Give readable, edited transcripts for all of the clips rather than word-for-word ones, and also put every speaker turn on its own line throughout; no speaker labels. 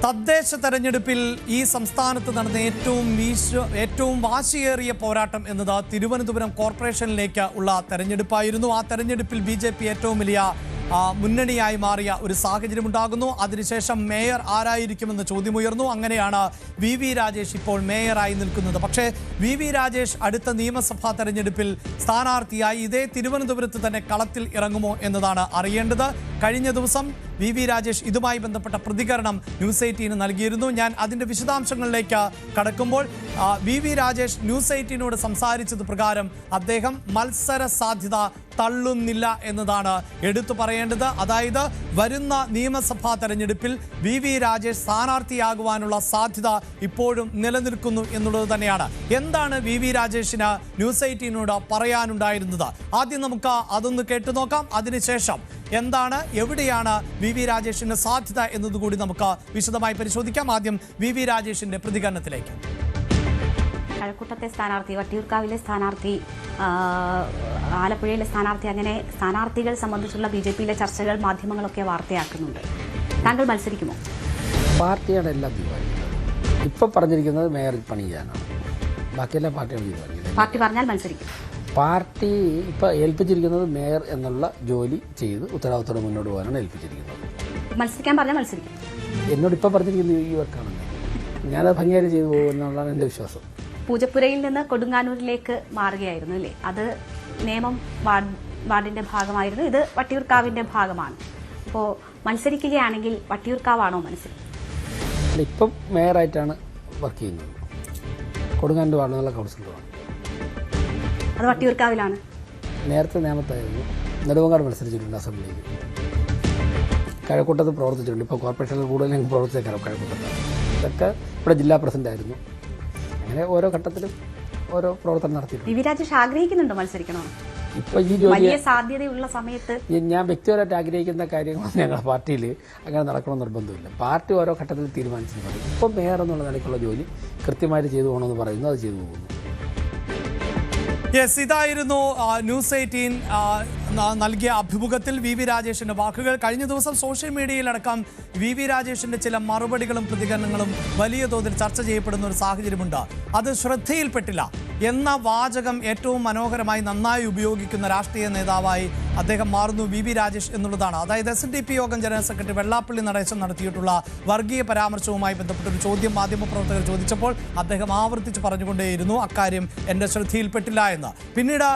തദ്ദേശ തെരഞ്ഞെടുപ്പിൽ ഈ സംസ്ഥാനത്ത് നടന്ന ഏറ്റവും വാശിയേറിയ പോരാട്ടം എന്നത് തിരുവനന്തപുരം കോർപ്പറേഷനിലേക്ക് ഉള്ള തെരഞ്ഞെടുപ്പായിരുന്നു. ആ തെരഞ്ഞെടുപ്പിൽ BJP ഏറ്റവും വലിയ മുന്നണിയായി മാറിയ ഒരു സാഹചര്യം ഉണ്ടാകുന്നു. അതിനുശേഷം മേയർ ആരായിരിക്കുമെന്ന ചോദ്യമുയർന്നു. അങ്ങനെയാണ് VV രാജേഷ് ഇപ്പോൾ മേയറായി നിൽക്കുന്നത്. പക്ഷേ VV രാജേഷ് അടുത്ത നിയമസഭാ തെരഞ്ഞെടുപ്പിൽ സ്ഥാനാർത്ഥിയായി ഇതേ തിരുവനന്തപുരത്ത് തന്നെ കളത്തിൽ ഇറങ്ങുമോ എന്നതാണ് അറിയേണ്ടത്. കഴിഞ്ഞ ദിവസം VV രാജേഷ് ഇതുമായി ബന്ധപ്പെട്ട പ്രതികരണം ന്യൂസ് 18 നൽകിയിരുന്നു. ഞാൻ അതിൻ്റെ വിശദാംശങ്ങളിലേക്ക് കടക്കുമ്പോൾ VV രാജേഷ് ന്യൂസ് 18നോട് സംസാരിച്ചത് പ്രകാരം അദ്ദേഹം മത്സര സാധ്യത തള്ളുന്നില്ല എന്നതാണ് എടുത്തു പറയേണ്ടത്. അതായത് വരുന്ന നിയമസഭാ തെരഞ്ഞെടുപ്പിൽ VV രാജേഷ് സ്ഥാനാർത്ഥിയാകുവാനുള്ള സാധ്യത ഇപ്പോഴും നിലനിൽക്കുന്നു എന്നുള്ളത് തന്നെയാണ്. എന്താണ് VV രാജേഷിന് ന്യൂസ് 18നോട് പറയാനുണ്ടായിരുന്നത്? ആദ്യം നമുക്ക് അതൊന്ന് കേട്ടുനോക്കാം. അതിനുശേഷം എന്താണ്, എവിടെയാണ് VV രാജേഷിന്റെ സാധ്യത എന്നതുകൂടി നമുക്ക് വിശദമായി പരിശോധിക്കാം. ആദ്യം VV രാജേഷിന്റെ പ്രതികരണത്തിലേക്ക്.
കഴക്കൂട്ടത്തെ സ്ഥാനാർത്ഥി, വട്ടിയൂർക്കാവിലെ സ്ഥാനാർത്ഥി, ആലപ്പുഴയിലെ സ്ഥാനാർത്ഥി, അങ്ങനെ സ്ഥാനാർത്ഥികൾ സംബന്ധിച്ചുള്ള BJPയിലെ ചർച്ചകൾ മാധ്യമങ്ങളൊക്കെ വാർത്തയാക്കുന്നുണ്ട്. താങ്കൾ മത്സരിക്കുമോ?
പാർട്ടിയാണ് എല്ലാം തീരുമാനിക്കുന്നത്. ഇപ്പം പറഞ്ഞിരിക്കുന്നത് മേയർ പണി ചെയ്യാനാണ്. ബാക്കിയെല്ലാം പാർട്ടിയാണ് തീരുമാനിക്കുന്നത്.
പാർട്ടി പറഞ്ഞാൽ മത്സരിക്കും.
പാർട്ടി ഇപ്പം ഏൽപ്പിച്ചിരിക്കുന്നത് മേയർ എന്നുള്ള ജോലി ചെയ്ത് ഉത്തരവാദിത്തോടെ മുന്നോട്ട് പോകാനാണ് ഏൽപ്പിച്ചിരിക്കുന്നത്.
മത്സരിക്കാൻ പറഞ്ഞാൽ മത്സരിക്കും.
എന്നോട് ഇപ്പം പറഞ്ഞിരിക്കുന്നത് ഈ വർക്കാണ്. ഞാനത് ഭംഗിയായി ചെയ്തു പോകുമെന്നുള്ളതാണ് എൻ്റെ വിശ്വാസം.
പൂജപ്പുരയിൽ നിന്ന് കൊടുങ്ങാനൂരിലേക്ക് മാറുകയായിരുന്നു അല്ലേ? അത് നേമം വാർഡിന്റെ ഭാഗമായിരുന്നു. ഇത് വട്ടിയൂർക്കാവിന്റെ ഭാഗമാണ്. അപ്പോൾ മത്സരിക്കുകയാണെങ്കിൽ വട്ടിയൂർക്കാവാണോ മത്സരം?
ഇപ്പം മേയറായിട്ടാണ് വർക്ക് ചെയ്യുന്നത്. കൊടുങ്ങാനൂർ വാർഡിനുള്ള കൗൺസിലറാണ്.
അത് വട്ടിയൂർക്കാവിലാണ്.
നേരത്തെ നേമത്തായിരുന്നു. നെടുമങ്ങാട് മത്സരിച്ചിട്ടുണ്ട് അസംബ്ലിയിൽ. കഴക്കൂട്ടത്ത് പ്രവർത്തിച്ചിട്ടുണ്ട്. ഇപ്പോൾ കോർപ്പറേഷനിൽ കൂടുതലും പ്രവർത്തിച്ചേക്കാം കഴക്കൂട്ടത്ത്. ഇതൊക്കെ ഇവിടെ ജില്ലാ പ്രസിഡന്റായിരുന്നു. അങ്ങനെ ഓരോ ഘട്ടത്തിലും ഓരോ പ്രവർത്തനം നടത്തിയിട്ടുണ്ട്.
VV രാജേഷ് ആഗ്രഹിക്കുന്നുണ്ടോ മത്സരിക്കണോ?
ഇപ്പോൾ ഈ ജോലി
വലിയ സാധ്യതയുള്ള സമയത്ത്
ഞാൻ വ്യക്തിപരമായിട്ട് ആഗ്രഹിക്കുന്ന കാര്യങ്ങളൊന്നും ഞങ്ങളുടെ പാർട്ടിയിൽ അങ്ങനെ നടക്കണമെന്ന് നിർബന്ധമില്ല. പാർട്ടി ഓരോ ഘട്ടത്തിൽ തീരുമാനിച്ചിട്ടുണ്ട്. ഇപ്പോൾ മേയർ എന്നുള്ള നിലയ്ക്കുള്ള ജോലി കൃത്യമായിട്ട് ചെയ്തു പോകണമെന്ന് പറയുന്നു, അത് ചെയ്തു പോകുന്നു.
യെസ്, ഇതായിരുന്നു ന്യൂസ് 18 നൽകിയ അഭിമുഖത്തിൽ VV രാജേഷിന്റെ വാക്കുകൾ. കഴിഞ്ഞ ദിവസം സോഷ്യൽ മീഡിയയിലടക്കം VV രാജേഷിന്റെ ചില മറുപടികളും പ്രതികരണങ്ങളും വലിയ തോതിൽ ചർച്ച ചെയ്യപ്പെടുന്ന ഒരു സാഹചര്യമുണ്ട്. അത് ശ്രദ്ധയിൽപ്പെട്ടില്ല എന്ന വാചകം ഏറ്റവും മനോഹരമായി നന്നായി ഉപയോഗിക്കുന്ന രാഷ്ട്രീയ നേതാവായി അദ്ദേഹം മാറുന്നു VV രാജേഷ് എന്നുള്ളതാണ്. അതായത് SNDP യോഗം ജനറൽ സെക്രട്ടറി വെള്ളാപ്പള്ളി നടേശൻ നടത്തിയിട്ടുള്ള വർഗീയ പരാമർശവുമായി ബന്ധപ്പെട്ടൊരു ചോദ്യം മാധ്യമപ്രവർത്തകർ ചോദിച്ചപ്പോൾ അദ്ദേഹം ആവർത്തിച്ച് പറഞ്ഞുകൊണ്ടേയിരുന്നു അക്കാര്യം എൻ്റെ ശ്രദ്ധയിൽപ്പെട്ടില്ല എന്ന്. പിന്നീട്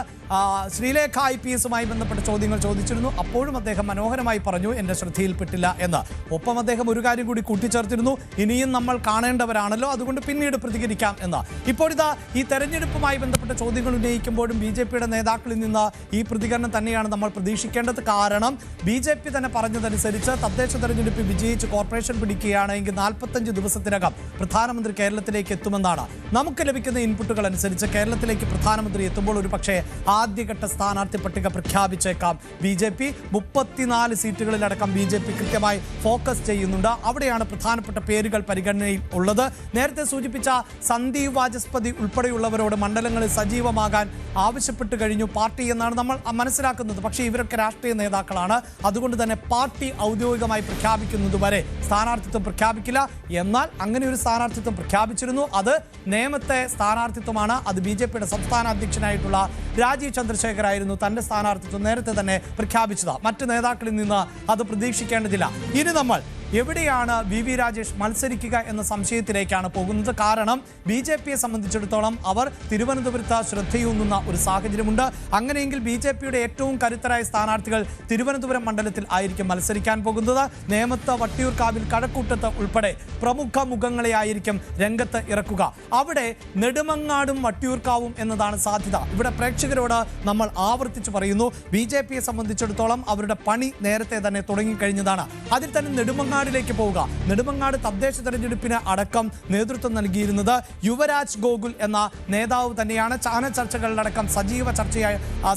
ശ്രീലേഖ IPSുമായി ബന്ധപ്പെട്ട ചോദ്യങ്ങൾ ചോദിച്ചിരുന്നു. അപ്പോഴും അദ്ദേഹം മനോഹരമായി പറഞ്ഞു എൻ്റെ ശ്രദ്ധയിൽപ്പെട്ടില്ല എന്ന്. ഒപ്പം അദ്ദേഹം ഒരു കാര്യം കൂടി കൂട്ടിച്ചേർത്തിരുന്നു, ഇനിയും നമ്മൾ കാണേണ്ടവരാണല്ലോ, അതുകൊണ്ട് പിന്നീട് പ്രതികരിക്കാം എന്ന്. ഇപ്പോഴിതാ ഈ തെരഞ്ഞെടുപ്പുമായി ബന്ധപ്പെട്ട ചോദ്യങ്ങൾ ഉന്നയിക്കുമ്പോഴും BJPയുടെ നേതാക്കളിൽ നിന്ന് ഈ പ്രതികരണം തന്നെയാണ് നമ്മൾ പ്രതീക്ഷിക്കേണ്ടത്. കാരണം BJP തന്നെ പറഞ്ഞതനുസരിച്ച് തദ്ദേശ തെരഞ്ഞെടുപ്പിൽ വിജയിച്ച് കോർപ്പറേഷൻ പിടിക്കുകയാണെങ്കിൽ 45 ദിവസത്തിനകം പ്രധാനമന്ത്രി കേരളത്തിലേക്ക് എത്തുമെന്നാണ് നമുക്ക് ലഭിക്കുന്ന ഇൻപുട്ടുകൾ അനുസരിച്ച്. കേരളത്തിലേക്ക് പ്രധാനമന്ത്രി എത്തുമ്പോൾ ഒരു പക്ഷേ ആദ്യഘട്ട സ്ഥാനാർത്ഥി പട്ടിക പ്രഖ്യാപിച്ചേക്കാം BJP. 34 സീറ്റുകളിലടക്കം BJP കൃത്യമായി ഫോക്കസ് ചെയ്യുന്നുണ്ട്. അവിടെയാണ് പ്രധാനപ്പെട്ട പേരുകൾ പരിഗണനയിൽ ഉള്ളത്. നേരത്തെ സൂചിപ്പിച്ച സന്ദീപ് വാചസ്പതി ഉൾപ്പെടെയുള്ളവരോട് മണ്ഡലങ്ങളിൽ സജീവമാകാൻ ആവശ്യപ്പെട്ടു കഴിഞ്ഞു പാർട്ടി എന്നാണ് നമ്മൾ മനസ്സിലാക്കുന്നത്. പക്ഷേ ഇവരൊക്കെ രാഷ്ട്രീയ നേതാക്കളാണ്. അതുകൊണ്ട് തന്നെ പാർട്ടി ഔദ്യോഗികമായി പ്രഖ്യാപിക്കുന്നതുവരെ സ്ഥാനാർത്ഥിത്വം പ്രഖ്യാപിക്കില്ല. എന്നാൽ അങ്ങനെ ഒരു സ്ഥാനാർത്ഥിത്വം പ്രഖ്യാപിച്ചിരുന്നു. അത് നേമത്തെ സ്ഥാനാർത്ഥിത്വമാണ്. അത് BJPയുടെ സംസ്ഥാന അധ്യക്ഷനായിട്ടുള്ള രാജീവ് ചന്ദ്രശേഖർ ആയിരുന്നു തന്റെ സ്ഥാനാർത്ഥിത്വം നേരത്തെ തന്നെ പ്രഖ്യാപിച്ചത്. മറ്റ് നേതാക്കളിൽ നിന്ന് അത് പ്രതീക്ഷിക്കേണ്ടതില്ല. ഇനി നമ്മൾ എവിടെയാണ് VV രാജേഷ് മത്സരിക്കുക എന്ന സംശയത്തിലേക്കാണ് പോകുന്നത്. കാരണം BJPയെ സംബന്ധിച്ചിടത്തോളം അവർ തിരുവനന്തപുരത്ത് ശ്രദ്ധയൂന്നുന്ന ഒരു സാഹചര്യമുണ്ട്. അങ്ങനെയെങ്കിൽ BJPയുടെ ഏറ്റവും കരുത്തരായ സ്ഥാനാർത്ഥികൾ തിരുവനന്തപുരം മണ്ഡലത്തിൽ ആയിരിക്കും മത്സരിക്കാൻ പോകുന്നത്. നേമത്ത്, വട്ടിയൂർക്കാവിൽ, കഴക്കൂട്ടത്ത് ഉൾപ്പെടെ പ്രമുഖ മുഖങ്ങളെ ആയിരിക്കും രംഗത്ത് ഇറക്കുക. അവിടെ നെടുമങ്ങാടും വട്ടിയൂർക്കാവും എന്നതാണ് സാധ്യത. ഇവിടെ പ്രേക്ഷകരോട് നമ്മൾ ആവർത്തിച്ച് പറയുന്നു, BJPയെ സംബന്ധിച്ചിടത്തോളം അവരുടെ പണി നേരത്തെ തന്നെ തുടങ്ങിക്കഴിഞ്ഞതാണ്. അതിൽ തന്നെ നെടുമങ്ങാടിലേക്ക് പോവുക. നെടുമങ്ങാട് തദ്ദേശ തെരഞ്ഞെടുപ്പിന് അടക്കം നേതൃത്വം നൽകിയിരുന്നത് യുവരാജ് ഗോകുൽ എന്ന നേതാവ് തന്നെയാണ്. ചാനൽ ചർച്ചകളിലടക്കം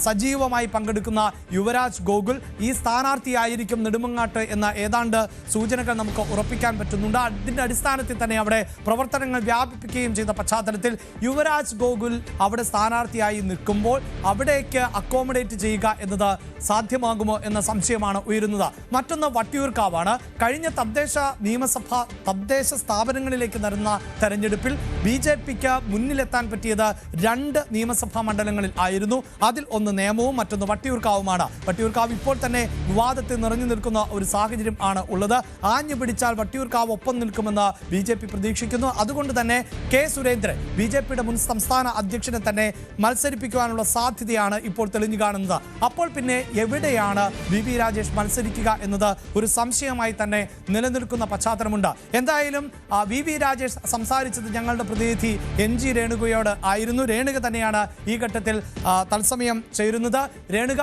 സജീവമായി പങ്കെടുക്കുന്ന യുവരാജ് ഗോകുൽ ഈ സ്ഥാനാർത്ഥിയായിരിക്കും നെടുമങ്ങാട്ട് എന്ന ഏതാണ്ട് സൂചനകൾ നമുക്ക് ഉറപ്പിക്കാൻ പറ്റുന്നുണ്ട്. അതിൻ്റെ അടിസ്ഥാനത്തിൽ തന്നെ അവിടെ പ്രവർത്തനങ്ങൾ വ്യാപിപ്പിക്കുകയും ചെയ്ത പശ്ചാത്തലത്തിൽ യുവരാജ് ഗോകുൽ അവിടെ സ്ഥാനാർത്ഥിയായി നിൽക്കുമ്പോൾ അവിടേക്ക് അക്കോമഡേറ്റ് ചെയ്യുക എന്നത് സാധ്യമാകുമോ എന്ന സംശയമാണ് ഉയരുന്നത്. മറ്റൊന്ന് വട്ടിയൂർക്കാവാണ്. കഴിഞ്ഞ തദ്ദേശ സ്ഥാപനങ്ങളിലേക്ക് നടന്ന തെരഞ്ഞെടുപ്പിൽ BJPക്ക് മുന്നിലെത്താൻ പറ്റിയത് 2 നിയമസഭാ മണ്ഡലങ്ങളിൽ ആയിരുന്നു. അതിൽ ഒന്ന് നേമവും മറ്റൊന്ന് വട്ടിയൂർക്കാവുമാണ്. വട്ടിയൂർക്കാവ് ഇപ്പോൾ തന്നെ വിവാദത്തിൽ നിറഞ്ഞു നിൽക്കുന്ന ഒരു സാഹചര്യം ആണ് ഉള്ളത്. ആഞ്ഞു പിടിച്ചാൽ വട്ടിയൂർക്കാവ് ഒപ്പം നിൽക്കുമെന്ന് BJP പ്രതീക്ഷിക്കുന്നു. അതുകൊണ്ട് തന്നെ കെ സുരേന്ദ്രൻ BJPയുടെ മുൻ സംസ്ഥാന അധ്യക്ഷനെ തന്നെ മത്സരിപ്പിക്കുവാനുള്ള സാധ്യതയാണ് ഇപ്പോൾ തെളിഞ്ഞു കാണുന്നത്. അപ്പോൾ പിന്നെ എവിടെയാണ് VV രാജേഷ് മത്സരിക്കുക എന്നത് ഒരു സംശയമായി തന്നെ നിലനിൽക്കുന്ന പശ്ചാത്തലമുണ്ട്. എന്തായാലും VV രാജേഷ് സംസാരിച്ചത് ഞങ്ങളുടെ പ്രതിനിധി NG രേണുകയോട് ആയിരുന്നു. രേണുക തന്നെയാണ് ഈ ഘട്ടത്തിൽ തത്സമയം ചേരുന്നത്. രേണുക,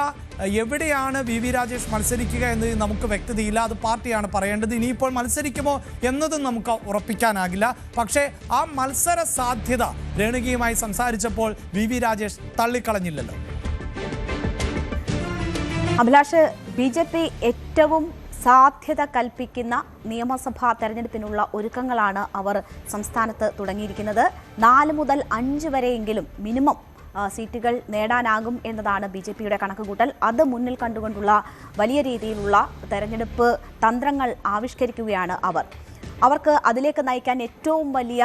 എവിടെയാണ് VV രാജേഷ് മത്സരിക്കുക എന്നത് നമുക്ക് വ്യക്തതയില്ല. അത് പാർട്ടിയാണ് പറയേണ്ടത്. ഇനിയിപ്പോൾ മത്സരിക്കുമോ എന്നതും നമുക്ക് ഉറപ്പിക്കാനാകില്ല. പക്ഷേ ആ മത്സര സാധ്യത രേണുകയുമായി സംസാരിച്ചപ്പോൾ VV രാജേഷ് തള്ളിക്കളഞ്ഞില്ലല്ലോ.
അഭിലാഷ്, BJP ഏറ്റവും സാധ്യത കൽപ്പിക്കുന്ന നിയമസഭാ തെരഞ്ഞെടുപ്പിനുള്ള ഒരുക്കങ്ങളാണ് അവർ സംസ്ഥാനത്ത് തുടങ്ങിയിരിക്കുന്നത്. 4 മുതൽ 5 വരെയെങ്കിലും മിനിമം സീറ്റുകൾ നേടാനാകും എന്നതാണ് BJPയുടെ കണക്കുകൂട്ടൽ. അത് മുന്നിൽ കണ്ടുകൊണ്ടുള്ള വലിയ രീതിയിലുള്ള തെരഞ്ഞെടുപ്പ് തന്ത്രങ്ങൾ ആവിഷ്കരിക്കുകയാണ് അവർക്ക് അതിലേക്ക് നയിക്കാൻ ഏറ്റവും വലിയ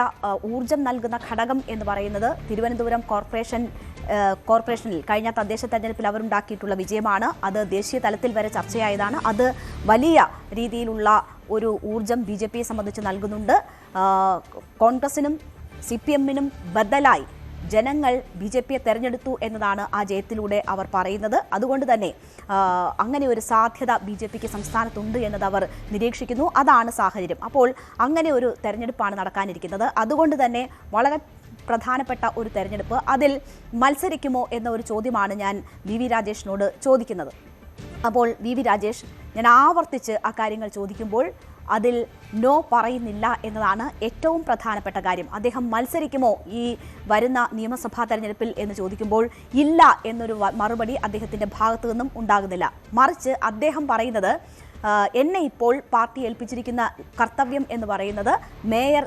ഊർജം നൽകുന്ന ഘടകം എന്ന് പറയുന്നത് തിരുവനന്തപുരം കോർപ്പറേഷനിൽ കഴിഞ്ഞ തദ്ദേശ തെരഞ്ഞെടുപ്പിൽ അവരുണ്ടാക്കിയിട്ടുള്ള വിജയമാണ്. അത് ദേശീയ തലത്തിൽ വരെ ചർച്ചയായതാണ്. അത് വലിയ രീതിയിലുള്ള ഒരു ഊർജം BJPയെ സംബന്ധിച്ച് നൽകുന്നുണ്ട്. കോൺഗ്രസിനും CPM-നും ബദലായി ജനങ്ങൾ BJPയെ തെരഞ്ഞെടുത്തു എന്നതാണ് ആ ജയത്തിലൂടെ അവർ പറയുന്നത്. അതുകൊണ്ട് തന്നെ അങ്ങനെ ഒരു സാധ്യത BJPക്ക് സംസ്ഥാനത്തുണ്ട് എന്നത് അവർ നിരീക്ഷിക്കുന്നു. അതാണ് സാഹചര്യം. അപ്പോൾ അങ്ങനെ ഒരു തെരഞ്ഞെടുപ്പാണ് നടക്കാനിരിക്കുന്നത്. അതുകൊണ്ട് തന്നെ വളരെ പ്രധാനപ്പെട്ട ഒരു തെരഞ്ഞെടുപ്പ്. അതിൽ മത്സരിക്കുമോ എന്ന ഒരു ചോദ്യമാണ് ഞാൻ VV രാജേഷിനോട് ചോദിക്കുന്നത്. അപ്പോൾ VV രാജേഷ്, ഞാൻ ആവർത്തിച്ച് ആ കാര്യങ്ങൾ ചോദിക്കുമ്പോൾ അതിൽ നോ പറയുന്നില്ല എന്നതാണ് ഏറ്റവും പ്രധാനപ്പെട്ട കാര്യം. അദ്ദേഹം മത്സരിക്കുമോ ഈ വരുന്ന നിയമസഭാ തെരഞ്ഞെടുപ്പിൽ എന്ന് ചോദിക്കുമ്പോൾ ഇല്ല എന്നൊരു മറുപടി അദ്ദേഹത്തിൻ്റെ ഭാഗത്തു നിന്നും ഉണ്ടാകുന്നില്ല. മറിച്ച് അദ്ദേഹം പറയുന്നത് എന്നെ ഇപ്പോൾ പാർട്ടി ഏൽപ്പിച്ചിരിക്കുന്ന കർത്തവ്യം എന്ന് പറയുന്നത് മേയർ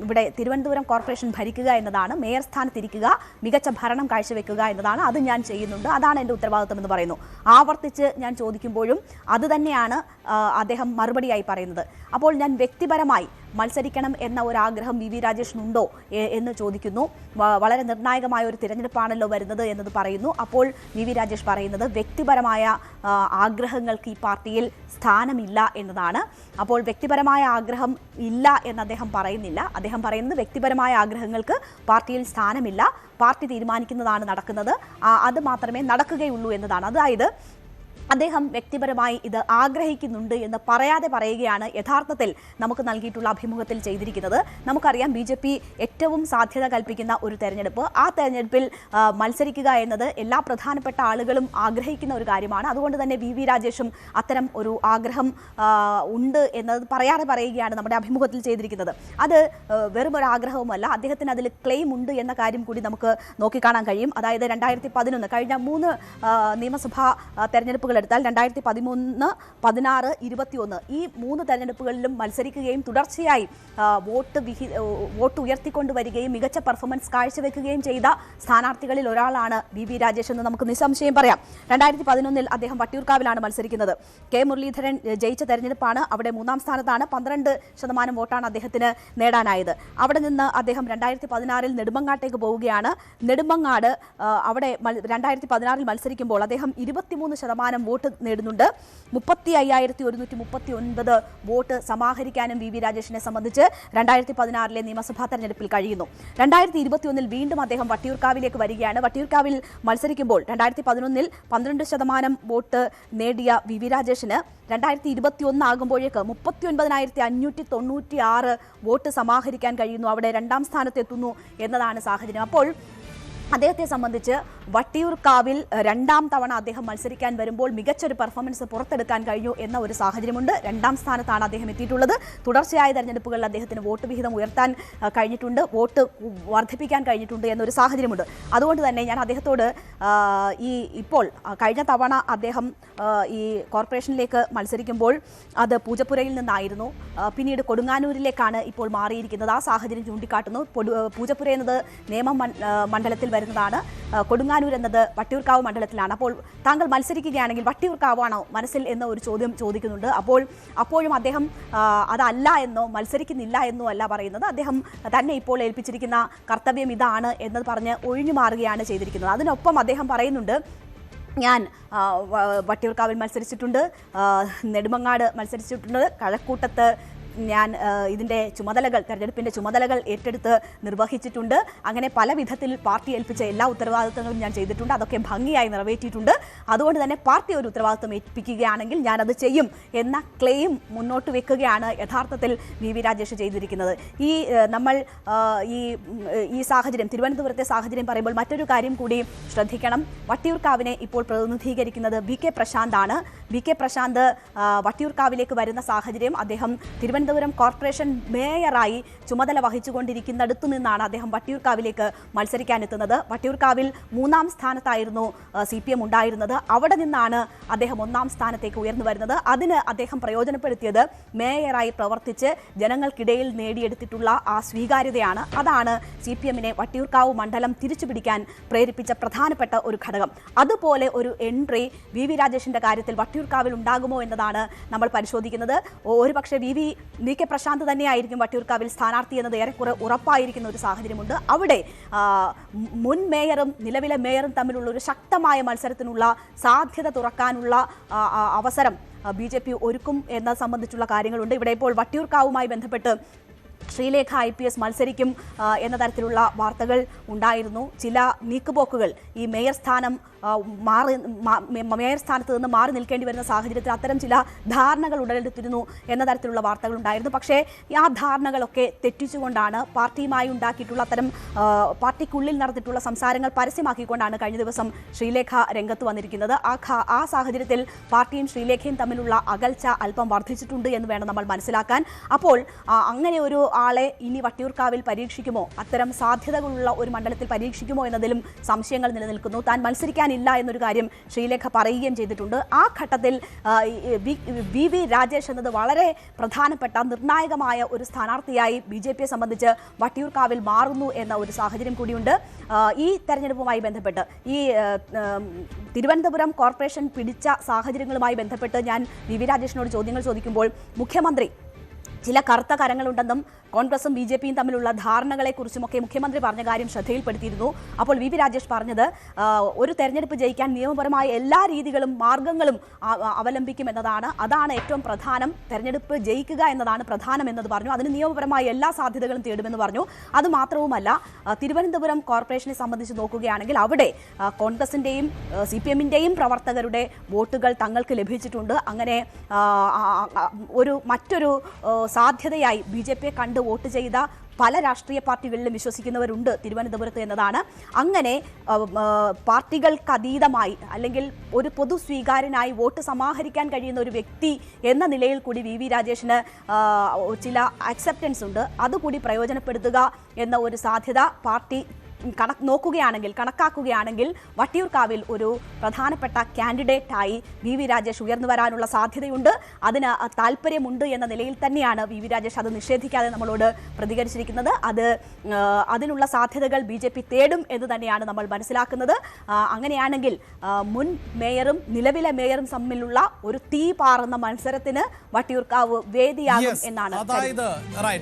ഇവിടെ തിരുവനന്തപുരം കോർപ്പറേഷൻ ഭരിക്കുക എന്നതാണ്. മേയർ സ്ഥാനത്തിരിക്കുക, മികച്ച ഭരണം കാഴ്ചവെക്കുക എന്നതാണ്. അത് ഞാൻ ചെയ്യുന്നുണ്ട്. അതാണ് എൻ്റെ ഉത്തരവാദിത്വം എന്ന് പറയുന്നു. ആവർത്തിച്ച് ഞാൻ ചോദിക്കുമ്പോഴും അതുതന്നെയാണ് അദ്ദേഹം മറുപടിയായി പറയുന്നത്. അപ്പോൾ ഞാൻ വ്യക്തിപരമായി മത്സരിക്കണം എന്ന ഒരാഗ്രഹം VV രാജേഷിനുണ്ടോ എന്ന് ചോദിക്കുന്നു. വളരെ നിർണായകമായ ഒരു തിരഞ്ഞെടുപ്പാണല്ലോ വരുന്നത് എന്നത് പറയുന്നു. അപ്പോൾ VV രാജേഷ് പറയുന്നത് വ്യക്തിപരമായ ആഗ്രഹങ്ങൾക്ക് ഈ പാർട്ടിയിൽ സ്ഥാനമില്ല എന്നതാണ്. അപ്പോൾ വ്യക്തിപരമായ ആഗ്രഹം ഇല്ല എന്ന് അദ്ദേഹം പറയുന്നില്ല. അദ്ദേഹം പറയുന്നത് വ്യക്തിപരമായ ആഗ്രഹങ്ങൾക്ക് പാർട്ടിയിൽ സ്ഥാനമില്ല, പാർട്ടി തീരുമാനിക്കുന്നതാണ് നടക്കുന്നത്, അത് മാത്രമേ നടക്കുകയുള്ളൂ എന്നതാണ്. അതായത് അദ്ദേഹം വ്യക്തിപരമായി ഇത് ആഗ്രഹിക്കുന്നുണ്ട് എന്ന് പറയാതെ പറയുകയാണ് യഥാർത്ഥത്തിൽ നമുക്ക് നൽകിയിട്ടുള്ള അഭിമുഖത്തിൽ ചെയ്തിരിക്കുന്നത്. നമുക്കറിയാം BJP ഏറ്റവും സാധ്യത കൽപ്പിക്കുന്ന ഒരു തെരഞ്ഞെടുപ്പ്. ആ തെരഞ്ഞെടുപ്പിൽ മത്സരിക്കുക എന്നത് എല്ലാ പ്രധാനപ്പെട്ട ആളുകളും ആഗ്രഹിക്കുന്ന ഒരു കാര്യമാണ്. അതുകൊണ്ട് തന്നെ VV രാജേഷും അത്തരം ഒരു ആഗ്രഹം ഉണ്ട് എന്നത് പറയാതെ പറയുകയാണ് നമ്മുടെ അഭിമുഖത്തിൽ ചെയ്തിരിക്കുന്നത്. അത് വെറും ഒരു ആഗ്രഹവുമല്ല, അദ്ദേഹത്തിന് അതിൽ ക്ലെയിം ഉണ്ട് എന്ന കാര്യം കൂടി നമുക്ക് നോക്കിക്കാണാൻ കഴിയും. അതായത് 2011 കഴിഞ്ഞ 3 നിയമസഭാ തെരഞ്ഞെടുപ്പുകൾ എടുത്താൽ 2013, 16, 21 ഈ 3 തെരഞ്ഞെടുപ്പുകളിലും മത്സരിക്കുകയും തുടർച്ചയായി വോട്ട് ഉയർത്തിക്കൊണ്ടുവരികയും മികച്ച പെർഫോമൻസ് കാഴ്ചവെക്കുകയും ചെയ്ത സ്ഥാനാർത്ഥികളിൽ ഒരാളാണ് VV രാജേഷ് എന്ന് നമുക്ക് നിസ്സംശയം പറയാം. 2011 അദ്ദേഹം വട്ടിയൂർക്കാവിലാണ് മത്സരിക്കുന്നത്. K മുരളീധരൻ ജയിച്ച തെരഞ്ഞെടുപ്പാണ്. അവിടെ 3-ാം സ്ഥാനത്താണ്. 12% വോട്ടാണ് അദ്ദേഹത്തിന് നേടാനായത്. അവിടെ നിന്ന് അദ്ദേഹം 2016 നെടുമങ്ങാട്ടേക്ക് പോവുകയാണ്. നെടുമങ്ങാട് അവിടെ 2016 മത്സരിക്കുമ്പോൾ അദ്ദേഹം 23% വോട്ട് നേടുന്നുണ്ട്. 35,139 വോട്ട് സമാഹരിക്കാനും VV രാജേഷിനെ സംബന്ധിച്ച് 2016 നിയമസഭാ തെരഞ്ഞെടുപ്പിൽ കഴിയുന്നു. 2021 വീണ്ടും അദ്ദേഹം വട്ടിയൂർക്കാവിലേക്ക് വരികയാണ്. വട്ടിയൂർക്കാവിൽ മത്സരിക്കുമ്പോൾ 2011 12% വോട്ട് നേടിയ VV രാജേഷിന് 2021 ആകുമ്പോഴേക്ക് 39,596 വോട്ട് സമാഹരിക്കാൻ കഴിയുന്നു. അവിടെ 2-ാം സ്ഥാനത്തെത്തുന്നു എന്നതാണ് സാഹചര്യം. അപ്പോൾ അദ്ദേഹത്തെ സംബന്ധിച്ച് വട്ടിയൂർക്കാവിൽ 2-ാം തവണ അദ്ദേഹം മത്സരിക്കാൻ വരുമ്പോൾ മികച്ചൊരു പെർഫോമൻസ് പുറത്തെടുക്കാൻ കഴിഞ്ഞു എന്ന ഒരു സാഹചര്യമുണ്ട്. 2-ാം സ്ഥാനത്താണ് അദ്ദേഹം എത്തിയിട്ടുള്ളത്. തുടർച്ചയായ തെരഞ്ഞെടുപ്പുകളിൽ അദ്ദേഹത്തിന് വോട്ട് വിഹിതം ഉയർത്താൻ കഴിഞ്ഞിട്ടുണ്ട്, വോട്ട് വർദ്ധിപ്പിക്കാൻ കഴിഞ്ഞിട്ടുണ്ട് എന്നൊരു സാഹചര്യമുണ്ട്. അതുകൊണ്ട് തന്നെ ഞാൻ അദ്ദേഹത്തോട് ഇപ്പോൾ കഴിഞ്ഞ തവണ അദ്ദേഹം ഈ കോർപ്പറേഷനിലേക്ക് മത്സരിക്കുമ്പോൾ അത് പൂജപ്പുരയിൽ നിന്നായിരുന്നു. പിന്നീട് കൊടുങ്ങാനൂരിലേക്കാണ് ഇപ്പോൾ മാറിയിരിക്കുന്നത്. ആ സാഹചര്യം ചൂണ്ടിക്കാട്ടുന്നു. പൂജപ്പുര എന്നത് നേമം മണ്ഡലത്തിൽ വരുന്നതാണ്. കൊടുങ്ങാനൂർ വെങ്ങാനൂർ എന്നത് വട്ടിയൂർക്കാവ് മണ്ഡലത്തിലാണ്. അപ്പോൾ താങ്കൾ മത്സരിക്കുകയാണെങ്കിൽ വട്ടിയൂർക്കാവാണോ മനസ്സിൽ എന്ന ഒരു ചോദ്യം ചോദിക്കുന്നുണ്ട്. അപ്പോഴും അദ്ദേഹം അതല്ല എന്നോ മത്സരിക്കുന്നില്ല എന്നോ അല്ല പറയുന്നത്. അദ്ദേഹം തന്നെ ഇപ്പോൾ ഏൽപ്പിച്ചിരിക്കുന്ന കർത്തവ്യം ഇതാണ് എന്ന് പറഞ്ഞ് ഒഴിഞ്ഞു മാറുകയാണ് ചെയ്തിരിക്കുന്നത്. അതിനൊപ്പം അദ്ദേഹം പറയുന്നുണ്ട്, ഞാൻ വട്ടിയൂർക്കാവിൽ മത്സരിച്ചിട്ടുണ്ട്, നെടുമങ്ങാട് മത്സരിച്ചിട്ടുണ്ട്, കഴക്കൂട്ടത്ത് ഞാൻ ഇതിൻ്റെ തെരഞ്ഞെടുപ്പിൻ്റെ ചുമതലകൾ ഏറ്റെടുത്ത് നിർവഹിച്ചിട്ടുണ്ട്. അങ്ങനെ പല വിധത്തിൽ പാർട്ടി ഏൽപ്പിച്ച എല്ലാ ഉത്തരവാദിത്തങ്ങളും ഞാൻ ചെയ്തിട്ടുണ്ട്. അതൊക്കെ ഭംഗിയായി നിറവേറ്റിയിട്ടുണ്ട്. അതുകൊണ്ട് തന്നെ പാർട്ടി ഒരു ഉത്തരവാദിത്തം ഏൽപ്പിക്കുകയാണെങ്കിൽ ഞാനത് ചെയ്യും എന്ന ക്ലെയിം മുന്നോട്ട് വെക്കുകയാണ് യഥാർത്ഥത്തിൽ വി രാജേഷ് ചെയ്തിരിക്കുന്നത്. നമ്മൾ ഈ സാഹചര്യം, തിരുവനന്തപുരത്തെ സാഹചര്യം പറയുമ്പോൾ മറ്റൊരു കാര്യം കൂടി ശ്രദ്ധിക്കണം. വട്ടിയൂർക്കാവിനെ ഇപ്പോൾ പ്രതിനിധീകരിക്കുന്നത് VK പ്രശാന്താണ്. VK പ്രശാന്ത് വട്ടിയൂർക്കാവിലേക്ക് വരുന്ന സാഹചര്യം അദ്ദേഹം തിരുവനന്തപുരം കോർപ്പറേഷൻ മേയറായി ചുമതല വഹിച്ചുകൊണ്ടിരിക്കുന്നിടത്തു നിന്നാണ് അദ്ദേഹം വട്ടിയൂർക്കാവിലേക്ക് മത്സരിക്കാനെത്തുന്നത്. വട്ടിയൂർക്കാവിൽ 3ാം സ്ഥാനത്തായിരുന്നു CPM ഉണ്ടായിരുന്നത്. അവിടെ നിന്നാണ് അദ്ദേഹം 1ാം സ്ഥാനത്തേക്ക് ഉയർന്നു വരുന്നത്. അതിന് അദ്ദേഹം പ്രയോജനപ്പെടുത്തിയത് മേയറായി പ്രവർത്തിച്ച് ജനങ്ങൾക്കിടയിൽ നേടിയെടുത്തിട്ടുള്ള ആ സ്വീകാര്യതയാണ്. അതാണ് CPMനെ വട്ടിയൂർക്കാവ് മണ്ഡലം തിരിച്ചുപിടിക്കാൻ പ്രേരിപ്പിച്ച പ്രധാനപ്പെട്ട ഒരു ഘടകം. അതുപോലെ ഒരു എൻട്രി വി രാജേഷിന്റെ കാര്യത്തിൽ വട്ടിയൂർക്കാവിൽ ഉണ്ടാകുമോ എന്നതാണ് നമ്മൾ പരിശോധിക്കുന്നത്. ഒരുപക്ഷെ VK പ്രശാന്ത് തന്നെയായിരിക്കും വട്ടിയൂർക്കാവിൽ സ്ഥാനാർത്ഥി എന്നത് ഏറെക്കുറെ ഉറപ്പായിരിക്കുന്ന ഒരു സാഹചര്യമുണ്ട്. അവിടെ മുൻ മേയറും നിലവിലെ മേയറും തമ്മിലുള്ള ഒരു ശക്തമായ മത്സരത്തിനുള്ള സാധ്യത തുറക്കാനുള്ള അവസരം BJP ഒരുക്കും എന്നത് സംബന്ധിച്ചുള്ള കാര്യങ്ങളുണ്ട്. ഇവിടെ ഇപ്പോൾ വട്ടിയൂർക്കാവുമായി ബന്ധപ്പെട്ട് ശ്രീലേഖ IPS മത്സരിക്കും എന്ന തരത്തിലുള്ള വാർത്തകൾ ഉണ്ടായിരുന്നു. ചില നീക്കുപോക്കുകൾ ഈ മേയർ സ്ഥാനത്ത് നിന്ന് മാറി നിൽക്കേണ്ടി വരുന്ന സാഹചര്യത്തിൽ അത്തരം ചില ധാരണകൾ ഉടലെടുത്തിരുന്നു എന്ന തരത്തിലുള്ള വാർത്തകൾ ഉണ്ടായിരുന്നു. പക്ഷേ ആ ധാരണകളൊക്കെ തെറ്റിച്ചുകൊണ്ടാണ് പാർട്ടിയുമായി ഉണ്ടാക്കിയിട്ടുള്ള അത്തരം പാർട്ടിക്കുള്ളിൽ നടന്നിട്ടുള്ള സംസാരങ്ങൾ പരസ്യമാക്കിക്കൊണ്ടാണ് കഴിഞ്ഞ ദിവസം ശ്രീലേഖ രംഗത്ത് വന്നിരിക്കുന്നത്. ആ സാഹചര്യത്തിൽ പാർട്ടിയും ശ്രീലേഖയും തമ്മിലുള്ള അകൽച്ച അല്പം വർദ്ധിച്ചിട്ടുണ്ട് എന്ന് വേണം നമ്മൾ മനസ്സിലാക്കാൻ. അപ്പോൾ അങ്ങനെ ഒരു ആളെ ഇനി വട്ടിയൂർക്കാവിൽ പരീക്ഷിക്കുമോ, അത്തരം സാധ്യതകളുള്ള ഒരു മണ്ഡലത്തിൽ പരീക്ഷിക്കുമോ എന്നതിലും സംശയങ്ങൾ നിലനിൽക്കുന്നു. താൻ മത്സരിക്കാനില്ല എന്നൊരു കാര്യം ശ്രീലേഖ പറയുകയും ചെയ്തിട്ടുണ്ട്. ആ ഘട്ടത്തിൽ വി രാജേഷ് എന്നത് വളരെ പ്രധാനപ്പെട്ട നിർണായകമായ ഒരു സ്ഥാനാർത്ഥിയായി BJPയെ സംബന്ധിച്ച് വട്ടിയൂർക്കാവിൽ മാറുന്നു എന്ന ഒരു സാഹചര്യം കൂടിയുണ്ട്. ഈ തെരഞ്ഞെടുപ്പുമായി ബന്ധപ്പെട്ട് ഈ തിരുവനന്തപുരം കോർപ്പറേഷൻ പിടിച്ച സാഹചര്യങ്ങളുമായി ബന്ധപ്പെട്ട് ഞാൻ വി രാജേഷിനോട് ചോദ്യങ്ങൾ ചോദിക്കുമ്പോൾ മുഖ്യമന്ത്രി ചില കറുത്ത കരങ്ങളുണ്ടെന്നും കോൺഗ്രസും BJPയും തമ്മിലുള്ള ധാരണകളെക്കുറിച്ചുമൊക്കെ മുഖ്യമന്ത്രി പറഞ്ഞ കാര്യം ശ്രദ്ധയിൽപ്പെടുത്തിയിരുന്നു. അപ്പോൾ വി രാജേഷ് പറഞ്ഞത് ഒരു തെരഞ്ഞെടുപ്പ് ജയിക്കാൻ നിയമപരമായ എല്ലാ രീതികളും മാർഗങ്ങളും അവലംബിക്കുമെന്നതാണ്. അതാണ് ഏറ്റവും പ്രധാനം. തെരഞ്ഞെടുപ്പ് ജയിക്കുക എന്നതാണ് പ്രധാനം എന്നത് പറഞ്ഞു. അതിന് നിയമപരമായ എല്ലാ സാധ്യതകളും തേടുമെന്ന് പറഞ്ഞു. അതുമാത്രവുമല്ല, തിരുവനന്തപുരം കോർപ്പറേഷനെ സംബന്ധിച്ച് നോക്കുകയാണെങ്കിൽ അവിടെ കോൺഗ്രസിൻ്റെയും CPMൻ്റെയും പ്രവർത്തകരുടെ വോട്ടുകൾ തങ്ങൾക്ക് ലഭിച്ചിട്ടുണ്ട്. അങ്ങനെ മറ്റൊരു സാധ്യതയായി BJPയെ കണ്ട് വോട്ട് ചെയ്ത പല രാഷ്ട്രീയ പാർട്ടികളിലും വിശ്വസിക്കുന്നവരുണ്ട് തിരുവനന്തപുരത്ത് എന്നതാണ്. അങ്ങനെ പാർട്ടികൾക്കതീതമായി അല്ലെങ്കിൽ ഒരു പൊതു സ്വീകാര്യനായി വോട്ട് സമാഹരിക്കാൻ കഴിയുന്ന ഒരു വ്യക്തി എന്ന നിലയിൽ കൂടി വി രാജേഷിന് ചില അക്സെപ്റ്റൻസ് ഉണ്ട്. അതുകൂടി പ്രയോജനപ്പെടുത്തുക എന്ന ഒരു സാധ്യത പാർട്ടി കണക്കാക്കുകയാണെങ്കിൽ വട്ടിയൂർക്കാവിൽ ഒരു പ്രധാനപ്പെട്ട കാൻഡിഡേറ്റായി വി രാജേഷ് ഉയർന്നു വരാനുള്ള സാധ്യതയുണ്ട്. അതിന് താല്പര്യമുണ്ട് എന്ന നിലയിൽ തന്നെയാണ് വി രാജേഷ് അത് നിഷേധിക്കാതെ നമ്മളോട് പ്രതികരിച്ചിരിക്കുന്നത്. അതിനുള്ള സാധ്യതകൾ BJP തേടും എന്ന് തന്നെയാണ് നമ്മൾ മനസ്സിലാക്കുന്നത്. അങ്ങനെയാണെങ്കിൽ മുൻ മേയറും നിലവിലെ മേയറും തമ്മിലുള്ള ഒരു തീ പാറുന്ന മത്സരത്തിന് വട്ടിയൂർക്കാവ് വേദിയാകും എന്നാണ്.
അതായത്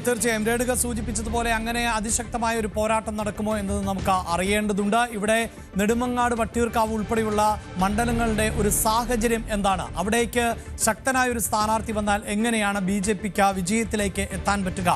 തീർച്ചയായും രേണുക സൂചിപ്പിച്ചതുപോലെ അങ്ങനെ അതിശക്തമായ ഒരു പോരാട്ടം നടക്കുമോ എന്നത് നമുക്ക് അറിയേണ്ടതുണ്ട്. ഇവിടെ നെടുമങ്ങാട്, വട്ടിയൂർക്കാവ് ഉൾപ്പെടെയുള്ള മണ്ഡലങ്ങളുടെ ഒരു സാഹചര്യം എന്താണ്? അവിടേക്ക് ശക്തനായ ഒരു സ്ഥാനാർത്ഥി വന്നാൽ എങ്ങനെയാണ് BJPക്ക് വിജയത്തിലേക്ക് എത്താൻ പറ്റുക?